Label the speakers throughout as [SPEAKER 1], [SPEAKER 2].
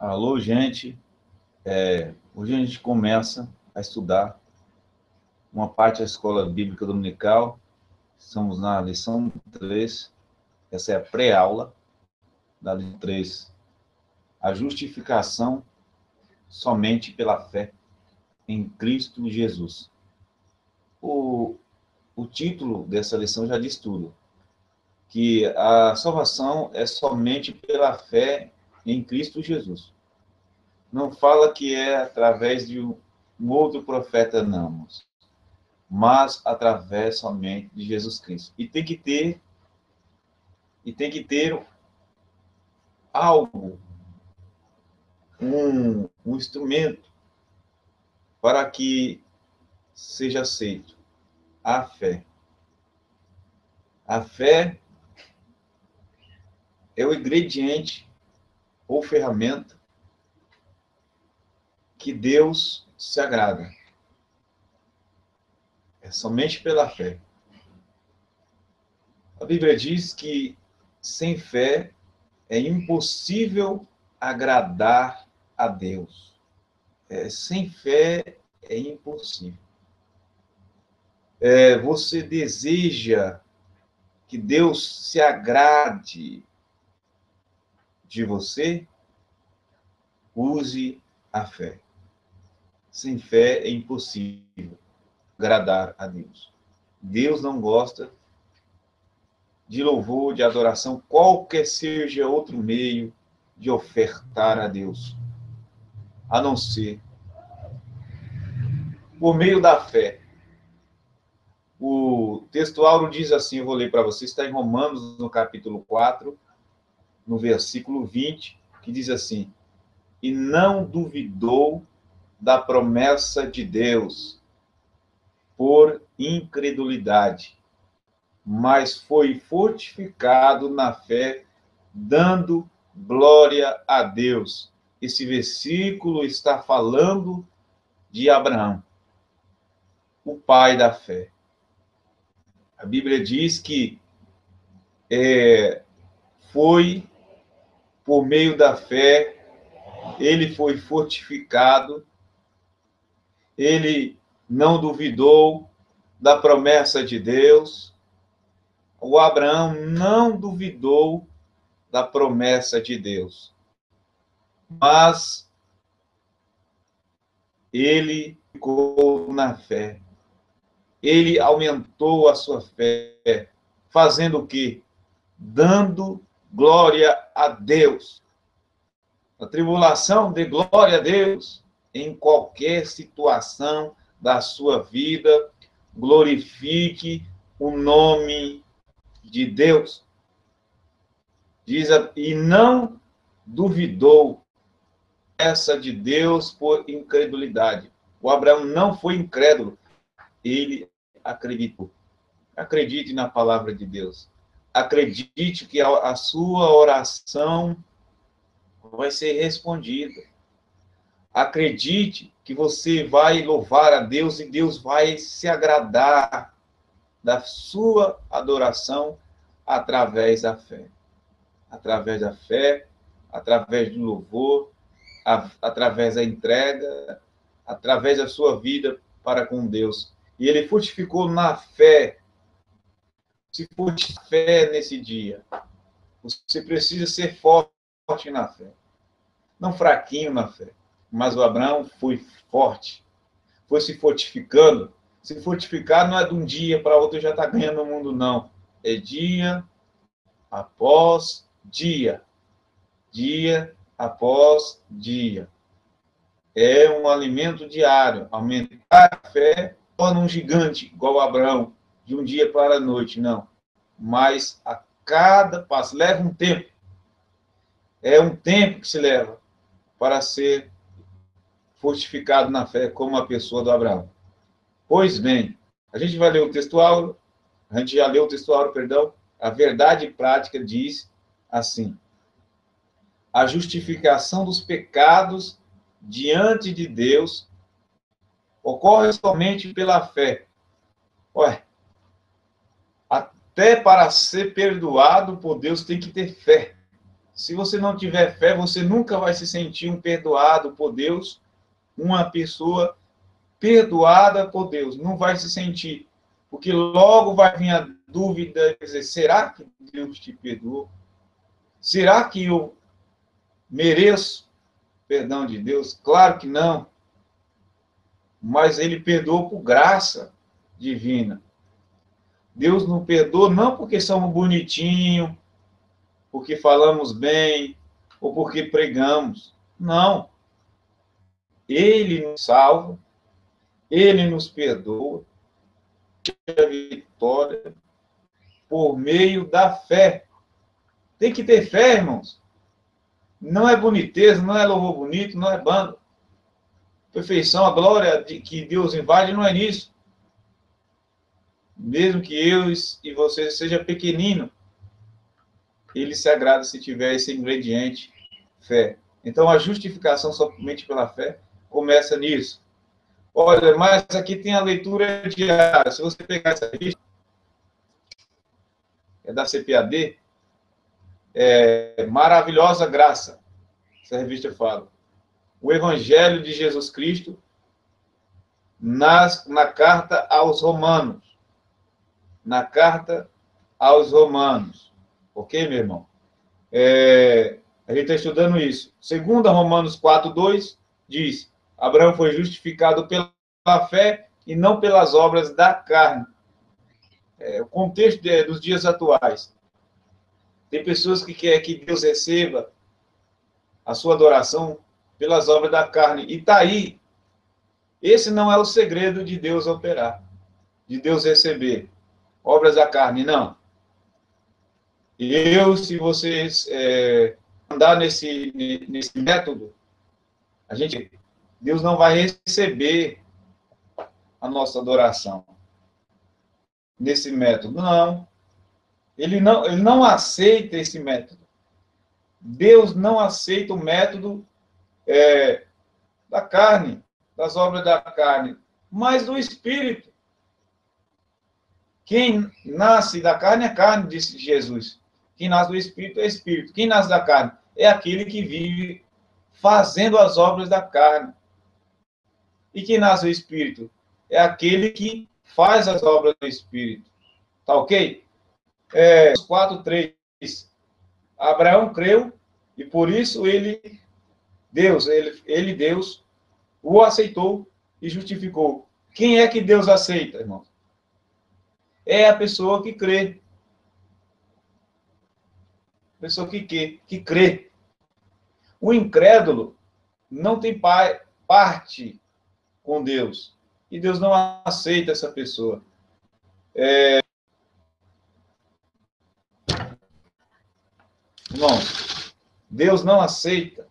[SPEAKER 1] Alô, gente. Hoje a gente começa a estudar uma parte da Escola Bíblica Dominical. Estamos na lição 3. Essa é a pré-aula da lição 3. A justificação somente pela fé em Cristo Jesus. O título dessa lição já diz tudo, que a salvação é somente pela fé em Cristo Jesus. Não fala que é através de um outro profeta, não, mas através somente de Jesus Cristo. E tem que ter algo, um instrumento para que seja aceito. A fé. A fé é o ingrediente ou ferramenta que Deus se agrada. É somente pela fé. A Bíblia diz que sem fé é impossível agradar a Deus. Sem fé é impossível. Você deseja que Deus se agrade de você? Use a fé. Sem fé é impossível agradar a Deus. Deus não gosta de louvor, de adoração, qualquer seja outro meio de ofertar a Deus, a não ser por meio da fé. O texto áureo diz assim, eu vou ler para você, está em Romanos, no capítulo 4, no versículo 20, que diz assim: e não duvidou da promessa de Deus por incredulidade, mas foi fortificado na fé, dando glória a Deus. Esse versículo está falando de Abraão, o pai da fé. A Bíblia diz que foi por meio da fé, ele foi fortificado, ele não duvidou da promessa de Deus. O Abraão não duvidou da promessa de Deus, mas ele ficou na fé. Ele aumentou a sua fé, fazendo o quê? Dando glória a Deus. A tribulação, dê glória a Deus em qualquer situação da sua vida. Glorifique o nome de Deus. Diz, e não duvidou essa de Deus por incredulidade. O Abraão não foi incrédulo, ele acreditou. Acredite na palavra de Deus. Acredite que a sua oração vai ser respondida. Acredite que você vai louvar a Deus e Deus vai se agradar da sua adoração através da fé. Através da fé, através do louvor, através da entrega, através da sua vida para com Deus. E ele fortificou na fé. Se fortificar fé nesse dia, você precisa ser forte na fé. Não fraquinho na fé. Mas o Abraão foi forte. Foi se fortificando. Se fortificar não é de um dia para outro já está ganhando o mundo, não. É dia após dia. Dia após dia. É um alimento diário. Aumentar a fé torna um gigante, igual Abraão, de um dia para a noite, não. Mas a cada passo, leva um tempo. É um tempo que se leva para ser fortificado na fé como a pessoa do Abraão. Pois bem, a gente vai ler o texto áureo, a gente já leu o texto áureo, perdão. A verdade prática diz assim: a justificação dos pecados diante de Deus ocorre somente pela fé. Ué, até para ser perdoado por Deus tem que ter fé. Se você não tiver fé, você nunca vai se sentir um perdoado por Deus, uma pessoa perdoada por Deus. Não vai se sentir. Porque logo vai vir a dúvida, quer dizer, será que Deus te perdoou? Será que eu mereço perdão de Deus? Claro que não. Mas ele perdoou por graça divina. Deus não perdoa não porque somos bonitinhos, porque falamos bem, ou porque pregamos. Não. Ele nos salva, ele nos perdoa, a vitória por meio da fé. Tem que ter fé, irmãos. Não é boniteza, não é louvor bonito, não é banda. Perfeição, a glória que Deus invade não é nisso. Mesmo que eu e você seja pequenino, ele se agrada se tiver esse ingrediente, fé. Então, a justificação somente pela fé começa nisso. Olha, mas aqui tem a leitura diária. Se você pegar essa revista, é da CPAD, Maravilhosa Graça. Essa revista fala. O Evangelho de Jesus Cristo na carta aos Romanos. Na carta aos Romanos. Ok, meu irmão? A gente está estudando isso. Segundo Romanos 4:2, diz: Abraão foi justificado pela fé e não pelas obras da carne. O contexto dos dias atuais. Tem pessoas que querem que Deus receba a sua adoração pelas obras da carne. E está aí. Esse não é o segredo de Deus operar, de Deus receber obras da carne, não. Se vocês andar nesse método, Deus não vai receber a nossa adoração nesse método, não. Ele não aceita esse método. Deus não aceita o método da carne, das obras da carne, mas do Espírito. Quem nasce da carne é carne, disse Jesus. Quem nasce do Espírito é Espírito. Quem nasce da carne é aquele que vive fazendo as obras da carne. E quem nasce do Espírito é aquele que faz as obras do Espírito. Tá ok? 4:3. Abraão creu e por isso Deus, o aceitou e justificou. Quem é que Deus aceita, irmão? É a pessoa que crê. A pessoa que crê. O incrédulo não tem parte com Deus. E Deus não aceita essa pessoa. Irmãos, Deus não aceita.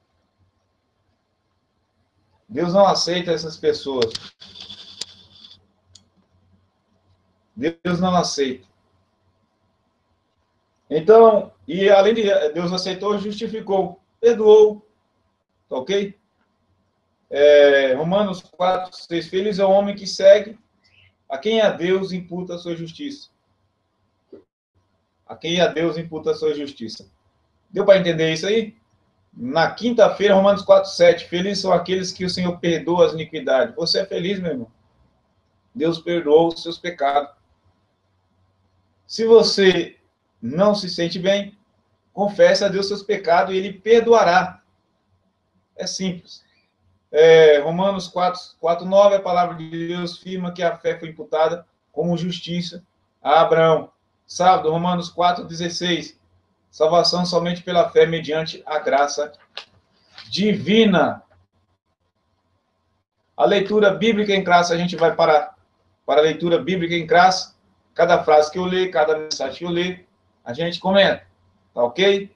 [SPEAKER 1] Deus não aceita essas pessoas. Deus não aceita. Então, e além de Deus aceitou, justificou, perdoou. Tá ok? Romanos 4:6. Feliz é o homem que segue a quem a Deus imputa a sua justiça. A quem a Deus imputa a sua justiça. Deu para entender isso aí? Na quinta-feira, Romanos 4:7. Felizes são aqueles que o Senhor perdoa as iniquidades. Você é feliz, meu irmão? Deus perdoou os seus pecados. Se você não se sente bem, confesse a Deus seus pecados e Ele perdoará. É simples. Romanos 4:9, a palavra de Deus afirma que a fé foi imputada como justiça a Abraão. Sábado, Romanos 4:16. Salvação somente pela fé, mediante a graça divina. A leitura bíblica em classe, a gente vai para a leitura bíblica em classe. Cada frase que eu ler, cada mensagem que eu ler, a gente comenta. Tá ok?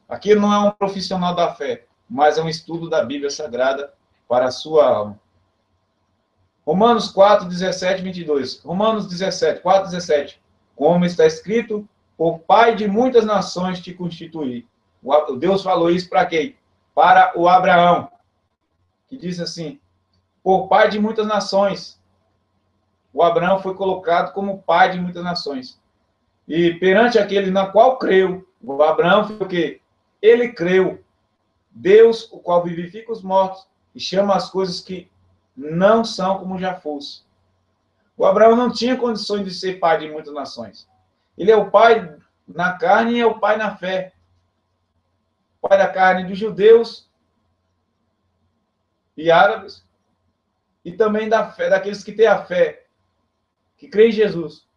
[SPEAKER 1] Aqui não é um profissional da fé, mas é um estudo da Bíblia Sagrada para a sua alma. Romanos 4:17, 22. Romanos 4:17. Como está escrito, por pai de muitas nações te constituí. Deus falou isso para quem? Para o Abraão, que diz assim, por pai de muitas nações. O Abraão foi colocado como pai de muitas nações. E perante aquele na qual creu, o Abraão foi o quê? Ele creu. Deus, o qual vivifica os mortos e chama as coisas que não são como já fosse. O Abraão não tinha condições de ser pai de muitas nações. Ele é o pai na carne e é o pai na fé. O pai da carne dos judeus e árabes, e também da fé, daqueles que têm a fé, que creem em Jesus.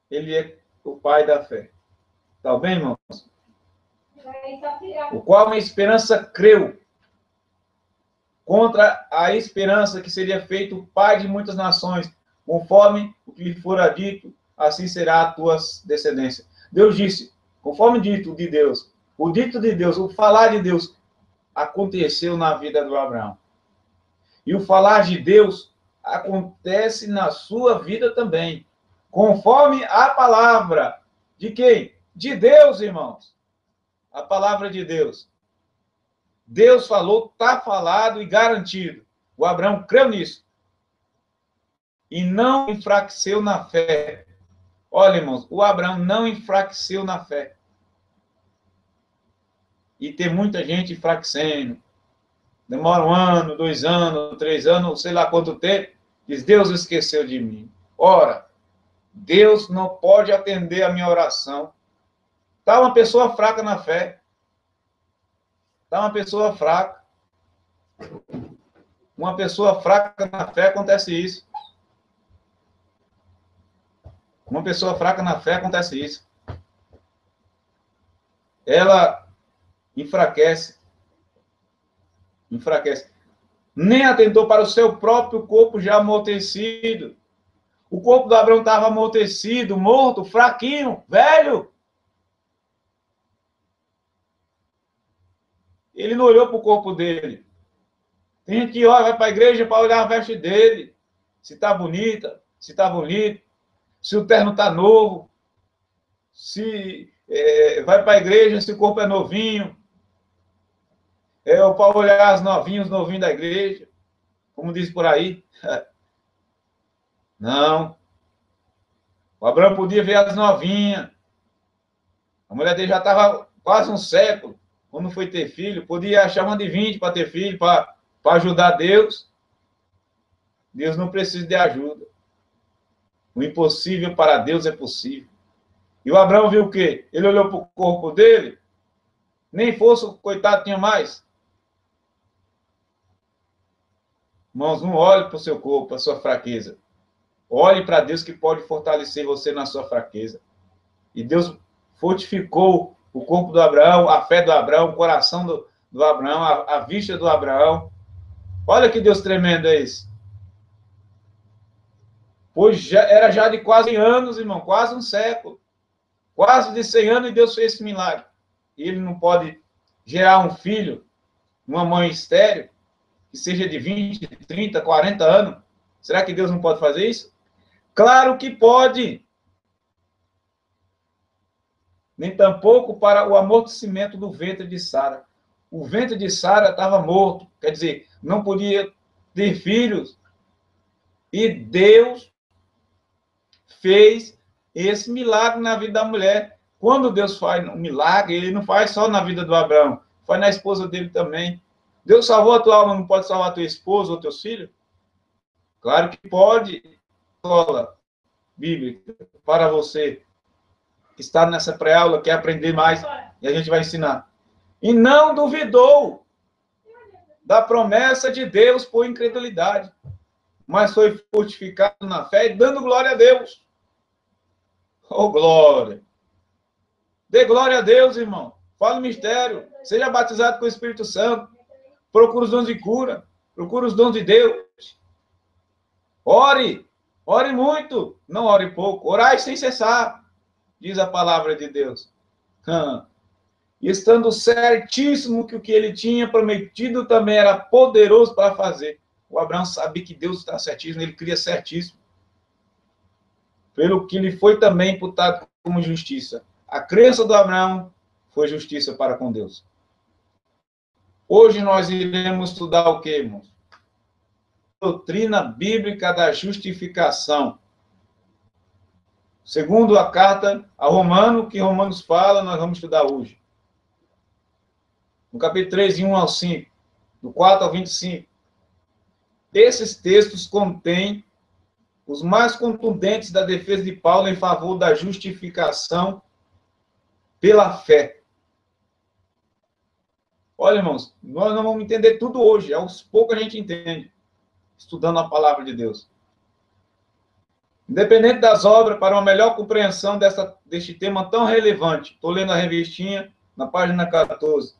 [SPEAKER 1] Ele é o pai da fé. Está bem, irmãos? O qual uma esperança creu contra a esperança que seria feito pai de muitas nações, conforme o que lhe fora dito, assim será a tua descendência. Deus disse, conforme dito de Deus, o dito de Deus, o falar de Deus, aconteceu na vida do Abraão. E o falar de Deus acontece na sua vida também, conforme a palavra de quem? De Deus, irmãos. A palavra de Deus. Deus falou, está falado e garantido. O Abraão creu nisso. E não enfraqueceu na fé. Olha, irmãos, o Abraão não enfraqueceu na fé. E tem muita gente enfraquecendo. Demora 1 ano, 2 anos, 3 anos, sei lá quanto tempo. Diz, Deus esqueceu de mim. Ora, Deus não pode atender a minha oração. Está uma pessoa fraca na fé. Está uma pessoa fraca. Uma pessoa fraca na fé acontece isso. Uma pessoa fraca na fé acontece isso. Ela enfraquece. Enfraquece. Nem atentou para o seu próprio corpo já amortecido. O corpo do Abraão estava amortecido, morto, fraquinho, velho. Ele não olhou para o corpo dele. Tem gente que olha, vai para a igreja para olhar a veste dele. Se está bonita, se está bonito, se o terno está novo, se vai para a igreja, se o corpo é novinho. Para olhar os novinhos da igreja, como diz por aí. Não. O Abraão podia ver as novinhas. A mulher dele já estava quase um século, quando foi ter filho, podia achar uma de 20 para ter filho, para ajudar Deus. Deus não precisa de ajuda. O impossível para Deus é possível. E o Abraão viu o quê? Ele olhou para o corpo dele, nem fosse o coitado tinha mais. Irmãos, não olhe para o seu corpo, para a sua fraqueza. Olhe para Deus que pode fortalecer você na sua fraqueza. E Deus fortificou o corpo do Abraão, a fé do Abraão, o coração do Abraão, a vista do Abraão. Olha que Deus tremendo é esse. Pois era já de quase anos, irmão, quase um século. Quase de 100 anos e Deus fez esse milagre. E ele não pode gerar um filho, uma mãe estéril, que seja de 20, 30, 40 anos. Será que Deus não pode fazer isso? Claro que pode. Nem tampouco para o amortecimento do ventre de Sara. O ventre de Sara estava morto, quer dizer, não podia ter filhos. E Deus fez esse milagre na vida da mulher. Quando Deus faz um milagre, ele não faz só na vida do Abraão, faz na esposa dele também. Deus salvou a tua alma, não pode salvar a tua esposa ou teus filhos? Claro que pode. Escola bíblica para você que está nessa pré-aula, quer aprender mais, e a gente vai ensinar. E não duvidou da promessa de Deus por incredulidade, mas foi fortificado na fé e dando glória a Deus. Oh, glória! Dê glória a Deus, irmão. Fale o mistério. Seja batizado com o Espírito Santo. Procure os dons de cura. Procure os dons de Deus. Ore. Ore muito. Não ore pouco. Orai sem cessar. Diz a palavra de Deus. E estando certíssimo que o que ele tinha prometido também era poderoso para fazer. O Abraão sabia que Deus está certíssimo. Ele cria certíssimo. Pelo que lhe foi também imputado como justiça. A crença do Abraão foi justiça para com Deus. Hoje nós iremos estudar o quê, irmãos? Doutrina bíblica da justificação. Segundo a carta a Romano, que Romanos fala, nós vamos estudar hoje. no capítulo 3, de 1 ao 5, do 4 ao 25. Esses textos contêm os mais contundentes da defesa de Paulo em favor da justificação pela fé. Olha, irmãos, nós não vamos entender tudo hoje, aos poucos a gente entende, estudando a palavra de Deus. Independente das obras, para uma melhor compreensão deste tema tão relevante, estou lendo a revistinha, na página 14.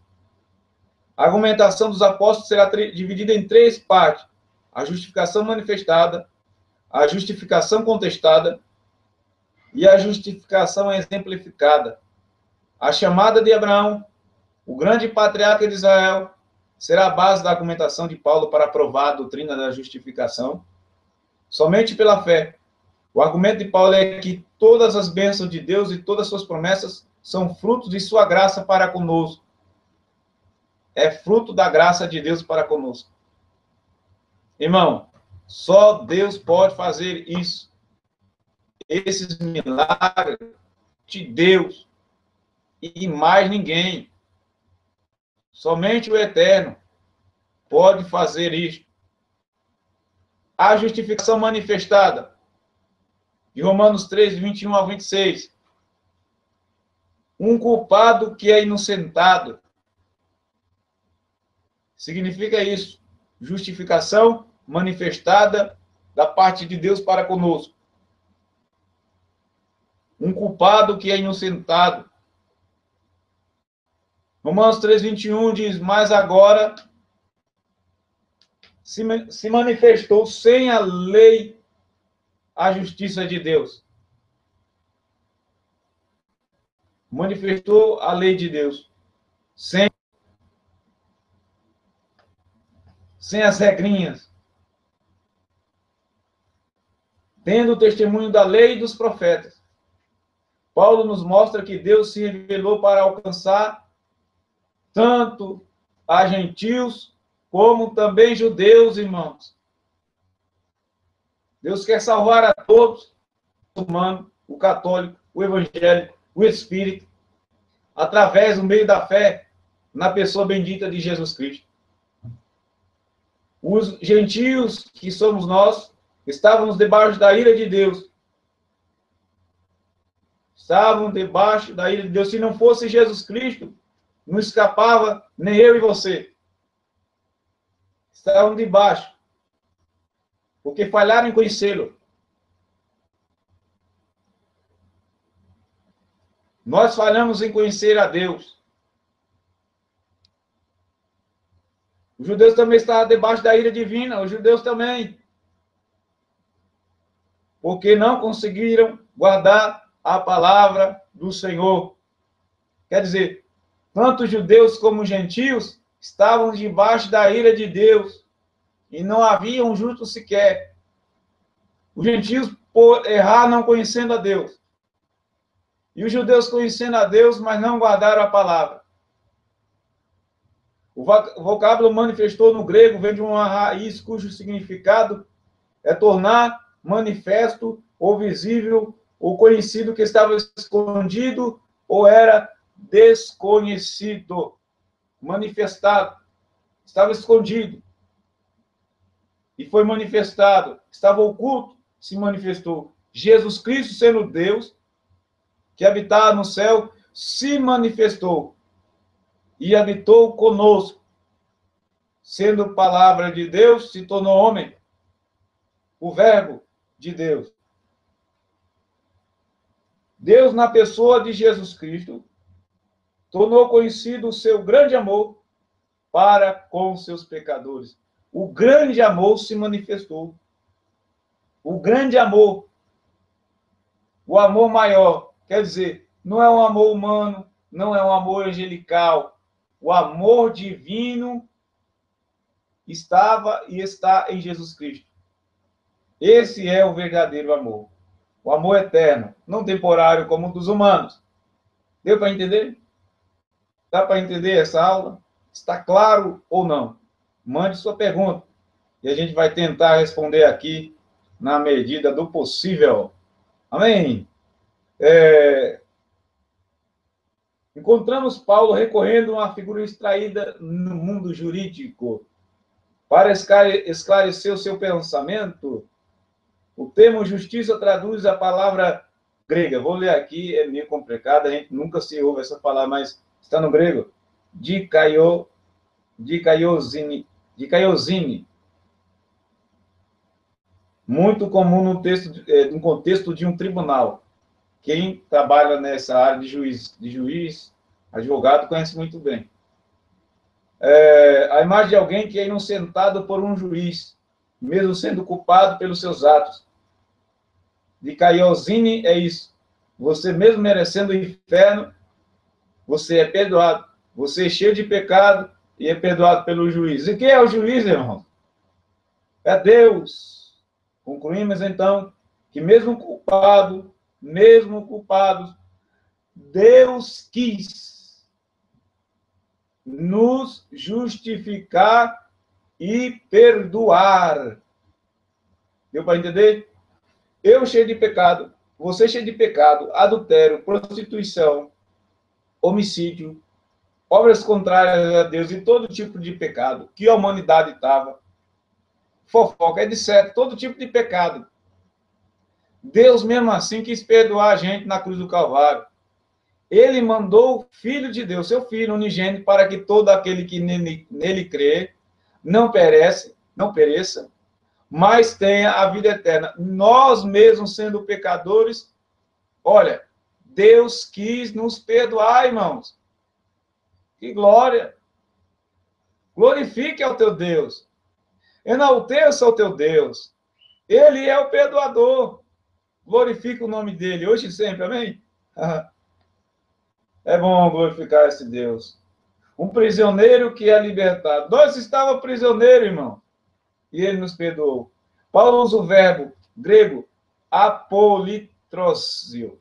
[SPEAKER 1] A argumentação dos apóstolos será dividida em 3 partes: a justificação manifestada, a justificação contestada e a justificação exemplificada. A chamada de Abraão, o grande patriarca de Israel, será a base da argumentação de Paulo para provar a doutrina da justificação somente pela fé. O argumento de Paulo é que todas as bênçãos de Deus e todas as suas promessas são frutos de sua graça para conosco. É fruto da graça de Deus para conosco. Irmão, só Deus pode fazer isso. Esses milagres de Deus e mais ninguém. Somente o Eterno pode fazer isso. A justificação manifestada, de Romanos 3, 21 ao 26. Um culpado que é inocentado. Significa isso. Justificação manifestada da parte de Deus para conosco. Um culpado que é inocentado. Romanos 3, 21 diz: mas agora se manifestou sem a lei a justiça de Deus. Manifestou a lei de Deus. Sem as regrinhas. Tendo o testemunho da lei e dos profetas. Paulo nos mostra que Deus se revelou para alcançar tanto a gentios como também judeus, irmãos. Deus quer salvar a todos, o humano, o católico, o evangélico, o espírito, através do meio da fé na pessoa bendita de Jesus Cristo. Os gentios, que somos nós, estávamos debaixo da ira de Deus. Estavam debaixo da ira de Deus. Se não fosse Jesus Cristo, não escapava nem eu e você. Estavam debaixo. Porque falharam em conhecê-lo. Nós falhamos em conhecer a Deus. Os judeus também estavam debaixo da ira divina. Os judeus também. Porque não conseguiram guardar a palavra do Senhor. Quer dizer, tanto judeus como gentios estavam debaixo da ira de Deus. E não havia um justo sequer. Os gentios, por errar, não conhecendo a Deus. E os judeus conhecendo a Deus, mas não guardaram a palavra. O vocábulo manifestou no grego vem de uma raiz cujo significado é tornar manifesto ou visível ou conhecido que estava escondido ou era desconhecido. Manifestado. Estava escondido. E foi manifestado. Estava oculto, se manifestou. Jesus Cristo, sendo Deus, que habitava no céu, se manifestou e habitou conosco. Sendo palavra de Deus, se tornou homem. O verbo de Deus. Deus, na pessoa de Jesus Cristo, tornou conhecido o seu grande amor para com seus pecadores. O grande amor se manifestou. O grande amor. O amor maior. Quer dizer, não é um amor humano, não é um amor angelical. O amor divino estava e está em Jesus Cristo. Esse é o verdadeiro amor. O amor eterno, não temporário como o dos humanos. Deu para entender? Dá para entender essa aula? Está claro ou não? Mande sua pergunta. E a gente vai tentar responder aqui na medida do possível. Amém? Encontramos Paulo recorrendo a uma figura extraída no mundo jurídico. Para esclarecer o seu pensamento, o termo justiça traduz a palavra grega. Vou ler aqui, é meio complicado, a gente nunca se ouve essa palavra, mas está no grego. Dikaiosine. Muito comum no contexto de um tribunal. Quem trabalha nessa área de juiz, advogado, conhece muito bem. A imagem de alguém que é inocentado por um juiz, mesmo sendo culpado pelos seus atos. Dikaiosine é isso. Você mesmo merecendo o inferno, você é perdoado. Você é cheio de pecado e é perdoado pelo juiz. E quem é o juiz, irmão? É Deus. Concluímos, então, que mesmo culpados, Deus quis nos justificar e perdoar. Deu para entender? Eu cheio de pecado, você cheio de pecado, adultério, prostituição, homicídio, obras contrárias a Deus e todo tipo de pecado que a humanidade estava. Fofoca, etc. Todo tipo de pecado. Deus, mesmo assim, quis perdoar a gente na cruz do Calvário. Ele mandou o Filho de Deus, seu Filho unigênito, para que todo aquele que nele crê não pereça, mas tenha a vida eterna. Nós mesmos, sendo pecadores, olha, Deus quis nos perdoar, irmãos. Que glória! Glorifique ao teu Deus. Enalteça o teu Deus. Ele é o perdoador. Glorifique o nome dele, hoje e sempre, amém? É bom glorificar esse Deus. Um prisioneiro que é libertado. Nós estávamos prisioneiros, irmão, e ele nos perdoou. Paulo usa o verbo grego apolitrósio,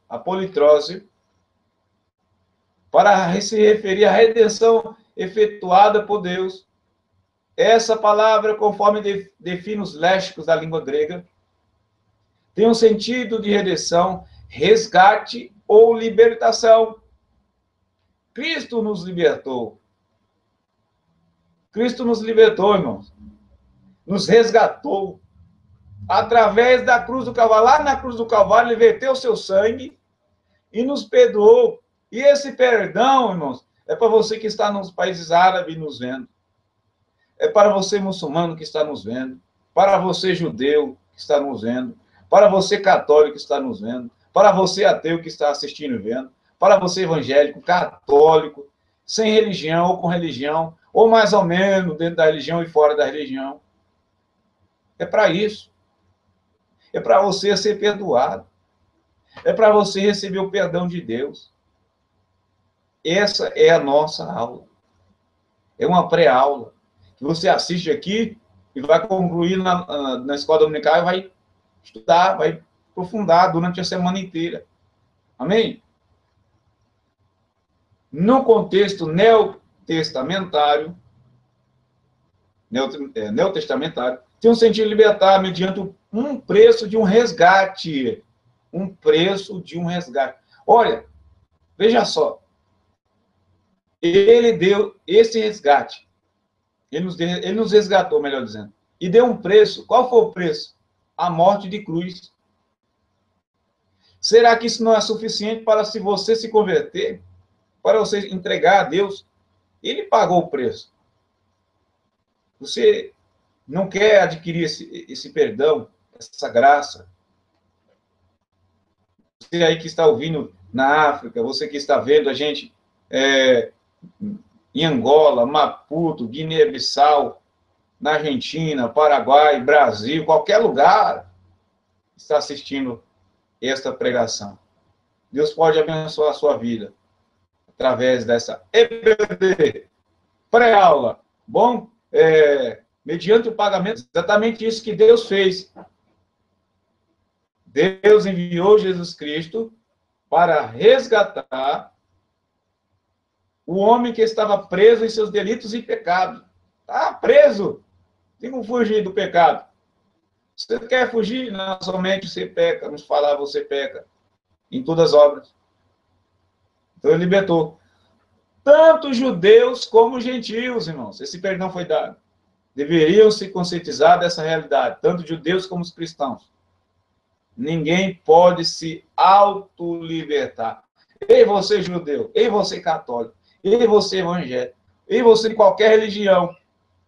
[SPEAKER 1] para se referir à redenção efetuada por Deus. Essa palavra, conforme define os léxicos da língua grega, tem um sentido de redenção, resgate ou libertação. Cristo nos libertou. Cristo nos libertou, irmãos. Nos resgatou. Através da cruz do Calvário. Lá na cruz do Calvário, ele verteu o seu sangue e nos perdoou. E esse perdão, irmãos, é para você que está nos países árabes nos vendo. É para você muçulmano que está nos vendo. Para você judeu que está nos vendo. Para você católico que está nos vendo. Para você ateu que está assistindo e vendo. Para você evangélico, católico, sem religião ou com religião, ou mais ou menos dentro da religião e fora da religião. É para isso. É para você ser perdoado. É para você receber o perdão de Deus. Essa é a nossa aula. É uma pré-aula. Que você assiste aqui e vai concluir na escola dominical e vai estudar, vai aprofundar durante a semana inteira. Amém? No contexto neotestamentário, tem um sentido de libertar mediante um preço de um resgate. Um preço de um resgate. Olha, veja só. Ele deu esse resgate. Ele nos resgatou, melhor dizendo. E deu um preço. Qual foi o preço? A morte de cruz. Será que isso não é suficiente para se você se converter? Para você entregar a Deus? Ele pagou o preço. Você não quer adquirir esse perdão, essa graça? Você aí que está ouvindo na África, você que está vendo a gente em Angola, Maputo, Guiné-Bissau, na Argentina, Paraguai, Brasil, qualquer lugar está assistindo esta pregação. Deus pode abençoar a sua vida através dessa EBD, pré-aula. Bom? Mediante o pagamento, exatamente isso que Deus fez. Deus enviou Jesus Cristo para resgatar o homem que estava preso em seus delitos e pecados. Está preso. Tem como fugir do pecado. Você quer fugir? Não, somente você peca. Vamos falar, você peca. Em todas as obras. Então, ele libertou. tanto judeus como gentios, irmãos. Esse perdão foi dado. Deveriam se conscientizar dessa realidade, tanto judeus como os cristãos. Ninguém pode se autolibertar. Ei, você judeu, ei, você católico, ei, você evangélico, ei, você de qualquer religião,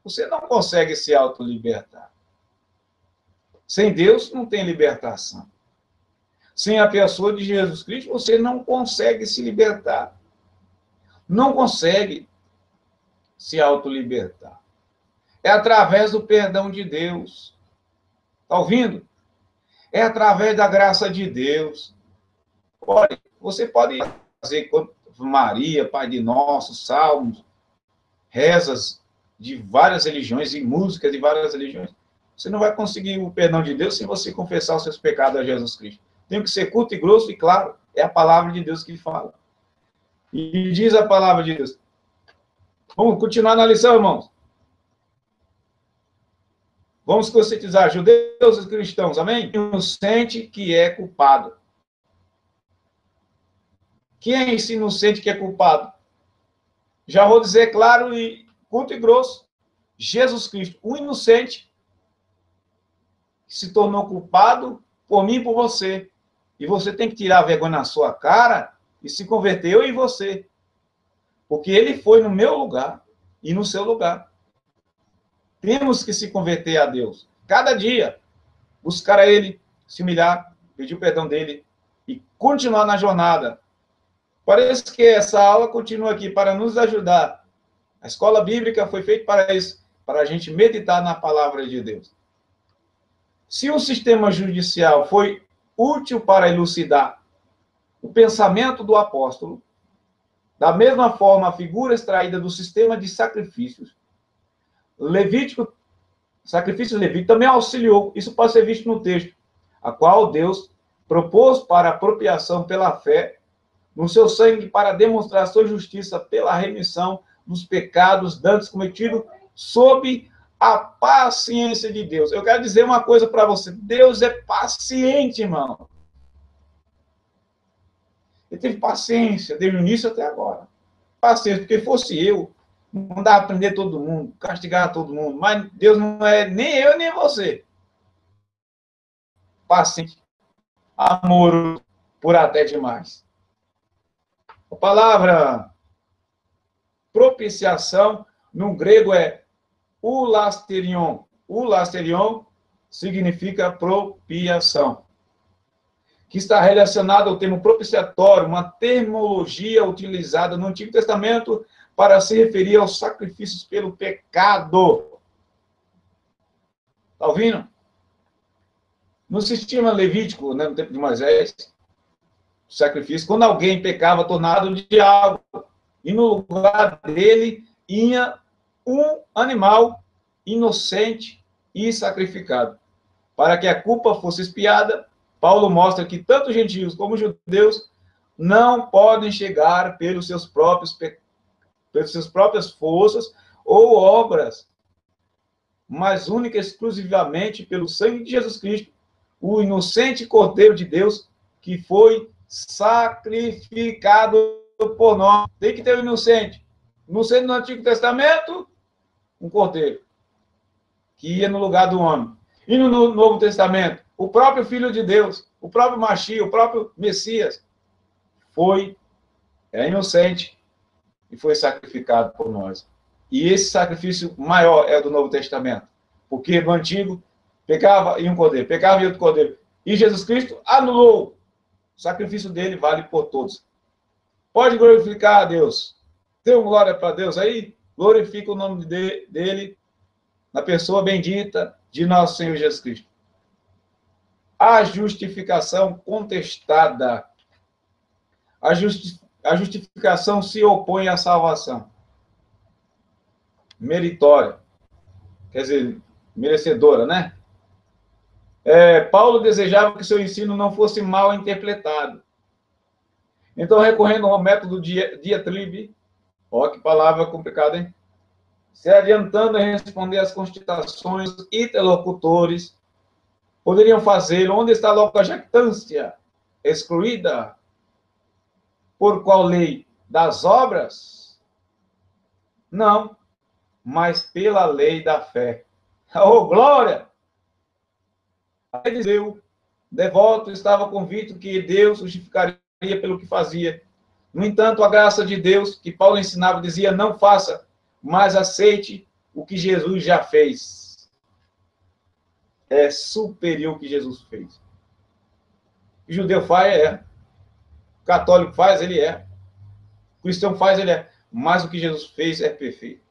[SPEAKER 1] você não consegue se autolibertar. Sem Deus não tem libertação. Sem a pessoa de Jesus Cristo, você não consegue se libertar. Não consegue se autolibertar. É através do perdão de Deus. Está ouvindo? É através da graça de Deus. Olha, você pode fazer Maria, Pai de Nosso, salmos, rezas de várias religiões e músicas de várias religiões. Você não vai conseguir o perdão de Deus se você confessar os seus pecados a Jesus Cristo. Tem que ser curto e grosso e claro. É a palavra de Deus que fala. E diz a palavra de Deus. Vamos continuar na lição, irmãos. Vamos conscientizar judeus e cristãos, amém? Inocente que é culpado. Quem é esse inocente que é culpado? Já vou dizer claro e curto e grosso. Jesus Cristo, o inocente, que se tornou culpado por mim e por você. E você tem que tirar a vergonha na sua cara e se converter, eu e você. Porque ele foi no meu lugar e no seu lugar. Temos que se converter a Deus. Cada dia, buscar a Ele, se humilhar, pedir o perdão dEle e continuar na jornada. Parece que essa aula continua aqui para nos ajudar. A escola bíblica foi feita para isso, para a gente meditar na palavra de Deus. Se o sistema judicial foi útil para elucidar o pensamento do apóstolo, da mesma forma, a figura extraída do sistema de sacrifícios Levítico, sacrifício levítico, também auxiliou, isso pode ser visto no texto, a qual Deus propôs para apropriação pela fé, no seu sangue para demonstrar sua justiça pela remissão dos pecados dantes cometidos sob a paciência de Deus. Eu quero dizer uma coisa para você, Deus é paciente, irmão. Ele teve paciência, desde o início até agora. Paciência, porque fosse eu, mandar prender todo mundo, castigar todo mundo. Mas Deus não é nem eu, nem você. Paciente, amoroso, por até demais. A palavra propiciação, no grego, é ulasterion. Ulasterion significa propiação, que está relacionado ao termo propiciatório, uma terminologia utilizada no Antigo Testamento para se referir aos sacrifícios pelo pecado. Está ouvindo? No sistema levítico, né, no tempo de Moisés, o sacrifício, quando alguém pecava, tornado de algo, e no lugar dele ia um animal inocente e sacrificado. Para que a culpa fosse expiada, Paulo mostra que tanto gentios como judeus não podem chegar pelas suas próprias forças ou obras, mas única e exclusivamente pelo sangue de Jesus Cristo, o inocente Cordeiro de Deus, que foi sacrificado por nós. Tem que ter o inocente. Inocente no Antigo Testamento, um cordeiro, que ia no lugar do homem. E no Novo Testamento, o próprio Filho de Deus, o próprio Machia, o próprio Messias, é inocente e foi sacrificado por nós. E esse sacrifício maior é o do Novo Testamento. Porque no Antigo, pecava e um cordeiro, pecava e outro cordeiro. E Jesus Cristo anulou. O sacrifício dele vale por todos. Pode glorificar a Deus. Dê uma glória para Deus aí. Glorifica o nome dele na pessoa bendita de nosso Senhor Jesus Cristo. A justificação contestada. A justificação se opõe à salvação. Meritória. Quer dizer, merecedora, né? Paulo desejava que seu ensino não fosse mal interpretado. Então, recorrendo ao método diatribe, ó, que palavra complicada, hein? Se adiantando em responder às constituições interlocutores, poderiam fazer, onde está logo a jactância excluída? Por qual lei? Das obras? Não, mas pela lei da fé. Oh, glória! Eliseu, devoto, estava convicto que Deus justificaria pelo que fazia. No entanto, a graça de Deus, que Paulo ensinava, dizia: não faça, mas aceite o que Jesus já fez. É superior ao que Jesus fez. O judeu faz, é. O católico faz, ele é. O cristão faz, ele é. Mas o que Jesus fez é perfeito.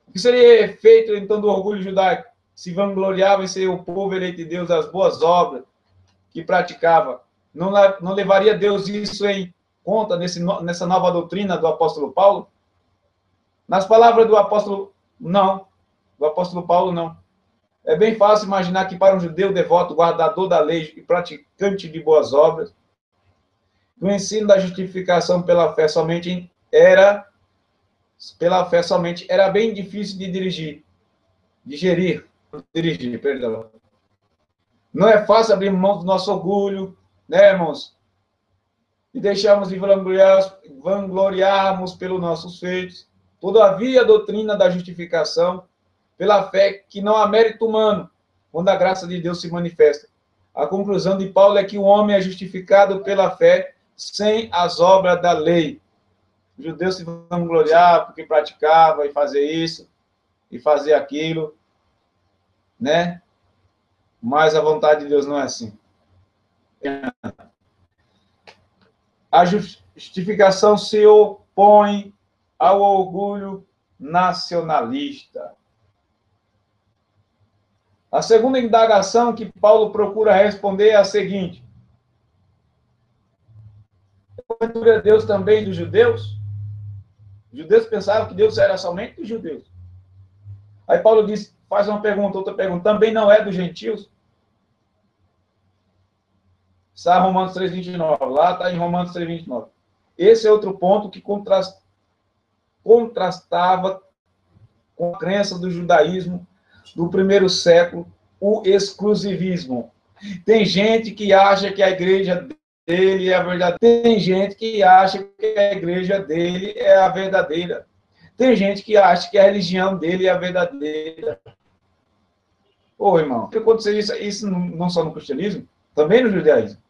[SPEAKER 1] O que seria feito, então, do orgulho judaico? Se vangloriava em ser o povo eleito de Deus, as boas obras que praticava. Não levaria Deus isso em conta nessa nova doutrina do apóstolo Paulo? Nas palavras do apóstolo, não. Do apóstolo Paulo, não. É bem fácil imaginar que para um judeu devoto, guardador da lei e praticante de boas obras, o ensino da justificação pela fé somente era bem difícil de dirigir, perdão. Não é fácil abrir mão do nosso orgulho, né, irmãos? E deixarmos de vangloriarmos pelos nossos feitos. Todavia, a doutrina da justificação pela fé, que não há mérito humano, quando a graça de Deus se manifesta. A conclusão de Paulo é que o homem é justificado pela fé sem as obras da lei. O judeu se vangloriava porque praticava e fazia isso e fazia aquilo, né? Mas a vontade de Deus não é assim. A justificação se opõe ao orgulho nacionalista. A segunda indagação que Paulo procura responder é a seguinte: é Deus também dos judeus? Os judeus pensavam que Deus era somente dos judeus. Aí Paulo diz, faz uma pergunta, outra pergunta, também não é dos gentios? Está em Romanos 3,29. Lá está em Romanos 3,29. Esse é outro ponto que contrastava com a crença do judaísmo do primeiro século, o exclusivismo. Tem gente que acha que a igreja dele é a verdadeira. Tem gente que acha que a igreja dele é a verdadeira. Tem gente que acha que a religião dele é a verdadeira. Ô, irmão, que aconteceu isso não só no cristianismo, também no judaísmo.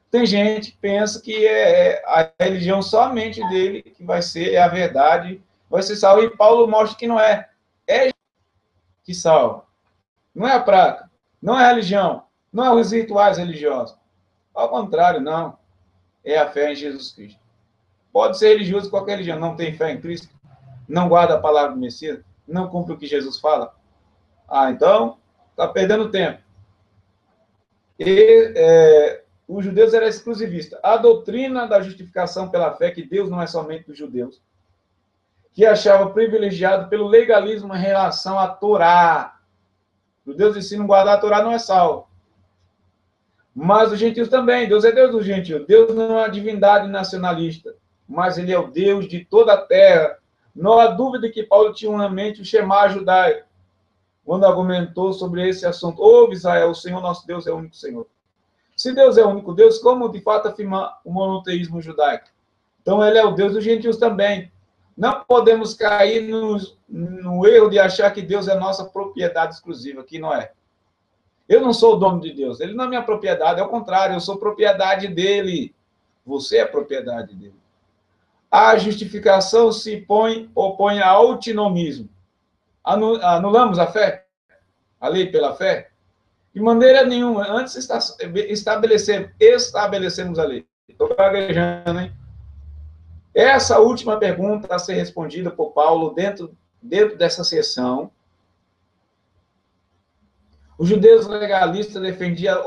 [SPEAKER 1] Tem gente que pensa que é a religião somente dele que vai ser a verdade, vai ser salvo. E Paulo mostra que não é. É que salva. Não é a prática, não é a religião, não é os rituais religiosos. Ao contrário, não. É a fé em Jesus Cristo. Pode ser religioso qualquer religião, não tem fé em Cristo, não guarda a palavra do Messias, não cumpre o que Jesus fala. Ah, então, está perdendo tempo. E os judeus eram exclusivistas. A doutrina da justificação pela fé, que Deus não é somente dos judeus, que achava privilegiado pelo legalismo em relação à Torá. Os judeus ensinam guardar a Torá não é salvo. Mas os gentios também. Deus é Deus dos gentios. Deus não é uma divindade nacionalista, mas ele é o Deus de toda a terra. Não há dúvida que Paulo tinha na mente o Shema judaico, quando argumentou sobre esse assunto. Ouve, Israel, o Senhor nosso Deus é o único Senhor. Se Deus é o único Deus, como de fato afirma o monoteísmo judaico? Então ele é o Deus dos gentios também. Não podemos cair no erro de achar que Deus é nossa propriedade exclusiva, que não é. Eu não sou o dono de Deus, ele não é minha propriedade, é o contrário, eu sou propriedade dele. Você é propriedade dele. A justificação se opõe ao antinomismo. Anulamos a fé? A lei pela fé? De maneira nenhuma. Antes estabelecemos a lei. Estou gaguejando, hein? Essa última pergunta a ser respondida por Paulo dentro dessa sessão. Os judeus legalistas defendiam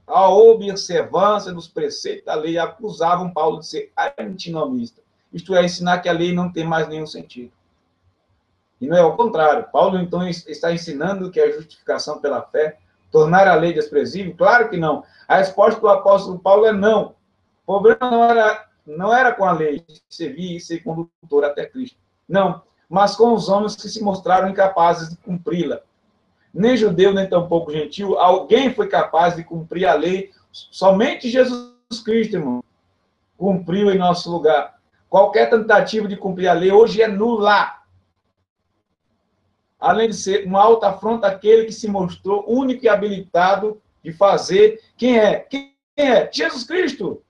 [SPEAKER 1] a observância dos preceitos da lei e acusavam Paulo de ser antinomista. Isto é, ensinar que a lei não tem mais nenhum sentido. E não é o contrário. Paulo, então, está ensinando que a justificação pela fé, tornar a lei desprezível? Claro que não. A resposta do apóstolo Paulo é não. O problema não era com a lei, servir e ser condutor até Cristo. Não. Mas com os homens que se mostraram incapazes de cumpri-la. Nem judeu, nem tampouco gentil, alguém foi capaz de cumprir a lei. Somente Jesus Cristo, irmão, cumpriu em nosso lugar. Qualquer tentativa de cumprir a lei hoje é nula. Além de ser uma alta afronta àquele que se mostrou único e habilitado de fazer. Quem é? Quem é? Jesus Cristo.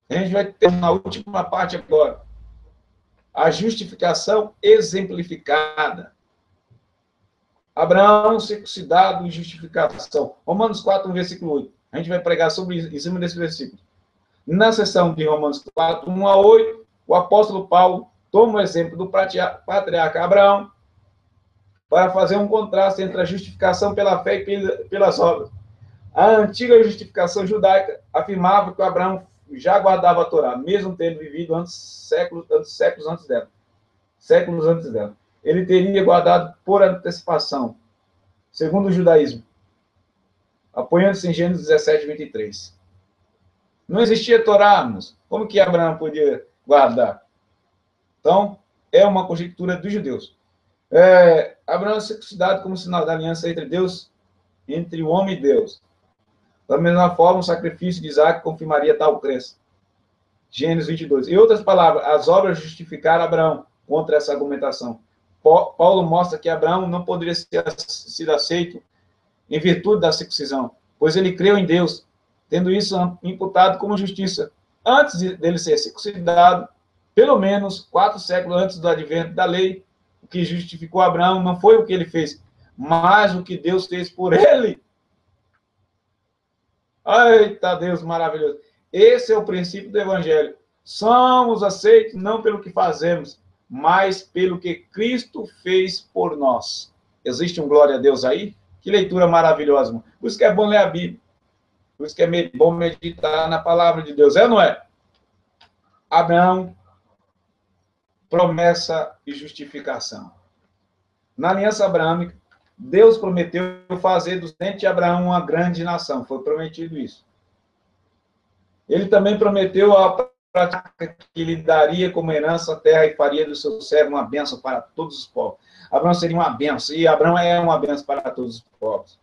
[SPEAKER 1] A gente vai ter na última parte agora. A justificação exemplificada. Abraão, circuncidado e justificação. Romanos 4, versículo 8. A gente vai pregar sobre isso, em cima desse versículo. Na seção de Romanos 4, 1 a 8, o apóstolo Paulo toma o exemplo do patriarca Abraão para fazer um contraste entre a justificação pela fé e pelas obras. A antiga justificação judaica afirmava que Abraão já guardava a Torá, mesmo tendo vivido séculos antes dela. Séculos antes dela. Ele teria guardado por antecipação, segundo o judaísmo, apoiando-se em Gênesis 17, 23. Não existia Torá, mas como que Abraão podia guardar? Então, é uma conjectura dos judeus. Abraão é circuncidado como sinal da aliança entre Deus, entre o homem e Deus. Da mesma forma, o sacrifício de Isaac confirmaria tal crença. Gênesis 22. Em outras palavras, as obras justificaram Abraão contra essa argumentação. Paulo mostra que Abraão não poderia ter sido aceito em virtude da circuncisão, pois ele creu em Deus, tendo isso imputado como justiça. Antes dele ser circuncidado, pelo menos 4 séculos antes do advento da lei, o que justificou Abraão não foi o que ele fez, mas o que Deus fez por ele. Eita, Deus maravilhoso. Esse é o princípio do Evangelho. Somos aceitos não pelo que fazemos, mas pelo que Cristo fez por nós. Existe um glória a Deus aí? Que leitura maravilhosa, irmão. Por isso que é bom ler a Bíblia. Por isso que é bom meditar na palavra de Deus. É ou não é? Abraão, promessa e justificação. Na aliança abraâmica, Deus prometeu fazer do descendente de Abraão uma grande nação. Foi prometido isso. Ele também prometeu a prática que lhe daria como herança a terra e faria do seu servo uma bênção para todos os povos. Abraão seria uma bênção, e Abraão é uma bênção para todos os povos.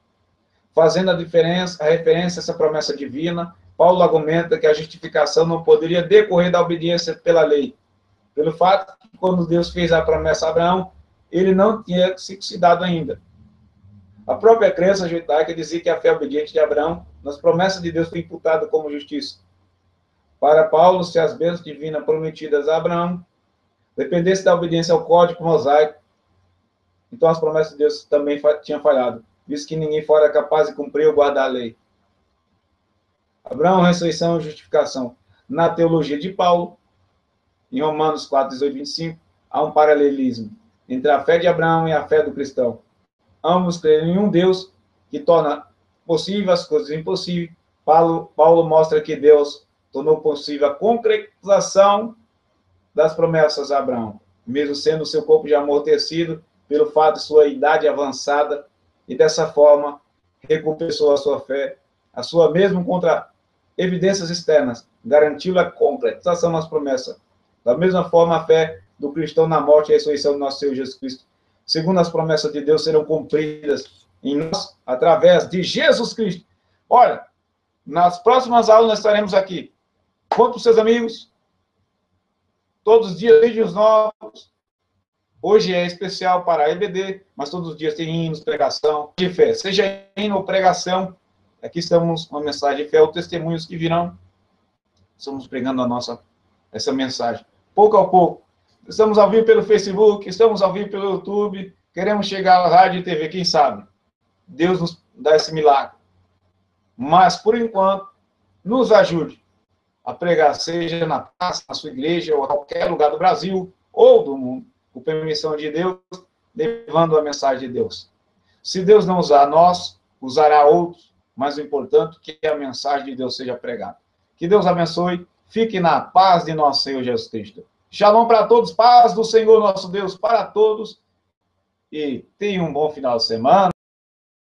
[SPEAKER 1] Fazendo a referência a essa promessa divina, Paulo argumenta que a justificação não poderia decorrer da obediência pela lei, pelo fato que quando Deus fez a promessa a Abraão, ele não tinha circuncidado ainda. A própria crença judaica dizia que a fé obediente de Abraão nas promessas de Deus foi imputada como justiça. Para Paulo, se as bênçãos divinas prometidas a Abraão dependessem da obediência ao código mosaico, então as promessas de Deus também tinham falhado, visto que ninguém fora capaz de cumprir ou guardar a lei. Abraão, ressurreição e justificação. Na teologia de Paulo, em Romanos 4, 18 e 25, há um paralelismo entre a fé de Abraão e a fé do cristão. Ambos creem em um Deus que torna possível as coisas impossíveis. Paulo mostra que Deus tornou possível a concretização das promessas a Abraão, mesmo sendo seu corpo já amortecido pelo fato de sua idade avançada, e dessa forma recompensou a sua fé, a sua mesmo contra evidências externas, garantiu a concretização das promessas. Da mesma forma, a fé do cristão na morte e a ressurreição do nosso Senhor Jesus Cristo, segundo as promessas de Deus, serão cumpridas em nós, através de Jesus Cristo. Olha, nas próximas aulas nós estaremos aqui. Conte para os seus amigos. Todos os dias, vídeos novos. Hoje é especial para a EBD, mas todos os dias tem hinos, pregação de fé. Seja hino ou pregação, aqui estamos com uma mensagem de fé, ou testemunhos que virão. Estamos pregando essa mensagem. Pouco a pouco. Estamos ao vivo pelo Facebook, estamos ao vivo pelo YouTube, queremos chegar à rádio e TV, quem sabe? Deus nos dá esse milagre. Mas, por enquanto, nos ajude a pregar, seja na praça, na sua igreja, ou a qualquer lugar do Brasil ou do mundo, com permissão de Deus, levando a mensagem de Deus. Se Deus não usar nós, usará outros, mas o importante é que a mensagem de Deus seja pregada. Que Deus abençoe, fique na paz de nosso Senhor Jesus Cristo. Shalom para todos, paz do Senhor nosso Deus para todos, e tenha um bom final de semana.